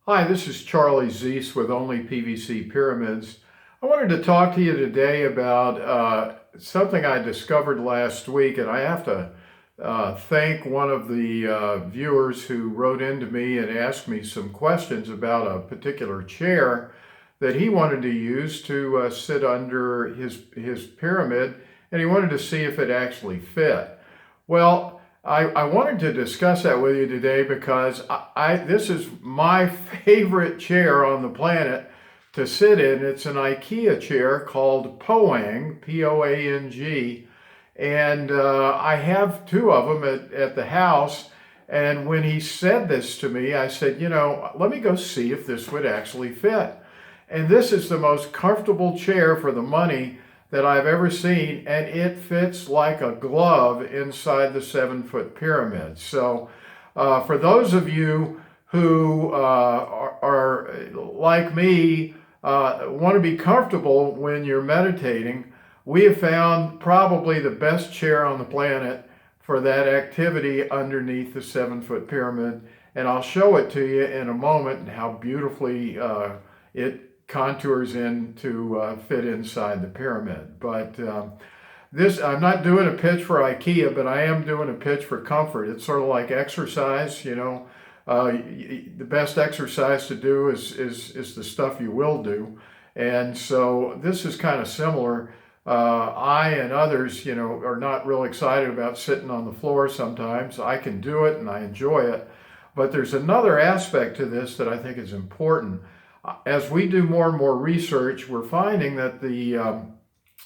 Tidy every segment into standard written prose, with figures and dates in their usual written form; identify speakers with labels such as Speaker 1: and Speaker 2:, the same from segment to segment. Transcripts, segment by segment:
Speaker 1: Hi, this is Charlie Zeiss with Only PVC Pyramids. I wanted to talk to you today about something I discovered last week, and I have to thank one of the viewers who wrote into me and asked me some questions about a particular chair that he wanted to use to sit under his pyramid, and he wanted to see if it actually fit. Well, I wanted to discuss that with you today because this is my favorite chair on the planet to sit in. It's an IKEA chair called Poang, P-O-A-N-G, and I have two of them at the house. And when he said this to me, I said, let me go see if this would actually fit. And this is the most comfortable chair for the money that I've ever seen, and it fits like a glove inside the 7-foot pyramid. So for those of you who are like me, want to be comfortable when you're meditating, we have found probably the best chair on the planet for that activity underneath the 7-foot pyramid. And I'll show it to you in a moment and how beautifully it contours in to fit inside the pyramid. But I'm not doing a pitch for IKEA, but I am doing a pitch for comfort. It's sort of like exercise, the best exercise to do is the stuff you will do. And so this is kind of similar. I and others, are not real excited about sitting on the floor sometimes. I can do it and I enjoy it. But there's another aspect to this that I think is important. As we do more and more research, we're finding that the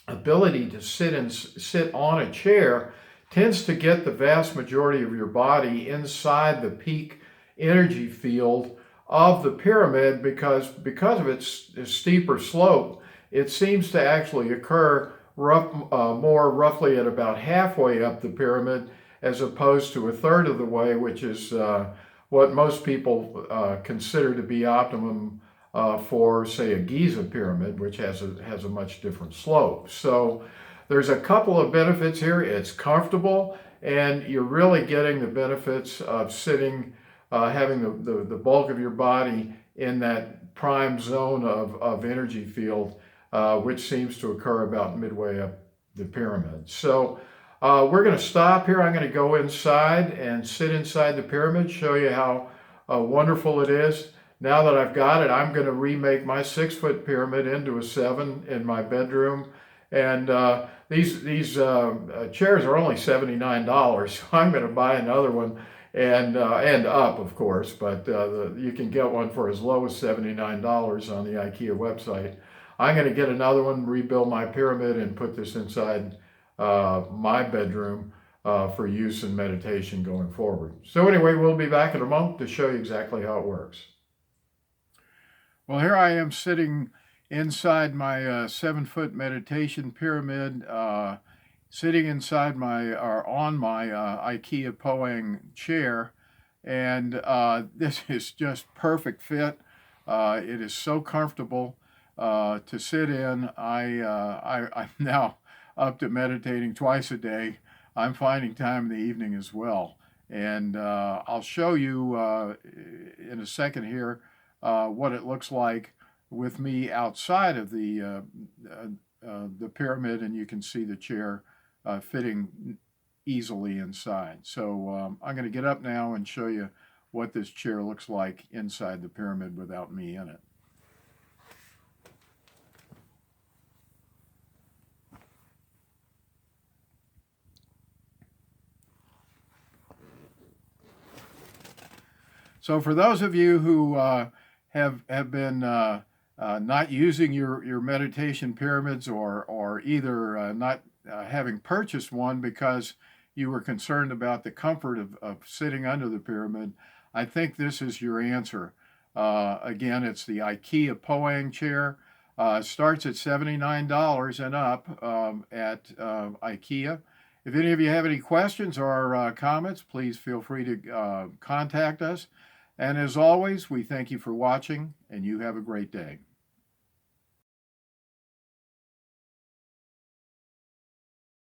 Speaker 1: ability to sit on a chair tends to get the vast majority of your body inside the peak energy field of the pyramid because of its steeper slope. It seems to actually occur more roughly at about halfway up the pyramid as opposed to a third of the way, which is what most people consider to be optimum for, say, a Giza pyramid, which has a much different slope. So there's a couple of benefits here. It's comfortable, and you're really getting the benefits of sitting, having the bulk of your body in that prime zone of energy field, which seems to occur about midway up the pyramid. So we're going to stop here. I'm going to go inside and sit inside the pyramid, show you how wonderful it is. Now that I've got it, I'm going to remake my 6-foot pyramid into a 7 in my bedroom. And these chairs are only $79, so I'm going to buy another one and up, of course. But you can get one for as low as $79 on the IKEA website. I'm going to get another one, rebuild my pyramid, and put this inside my bedroom for use in meditation going forward. So anyway, we'll be back in a moment to show you exactly how it works. Well, here I am sitting inside my 7-foot meditation pyramid, sitting inside on my IKEA Poang chair, and this is just perfect fit. It is so comfortable to sit in. I'm now up to meditating twice a day. I'm finding time in the evening as well, and I'll show you in a second here what it looks like with me outside of the pyramid, and you can see the chair fitting easily inside. So I'm going to get up now and show you what this chair looks like inside the pyramid without me in it. So for those of you who have been not using your meditation pyramids or either not having purchased one because you were concerned about the comfort of sitting under the pyramid, I think this is your answer. Again, it's the IKEA Poang chair. Starts at $79 and up at IKEA. If any of you have any questions or comments, please feel free to contact us. And as always, we thank you for watching, and you have a great day.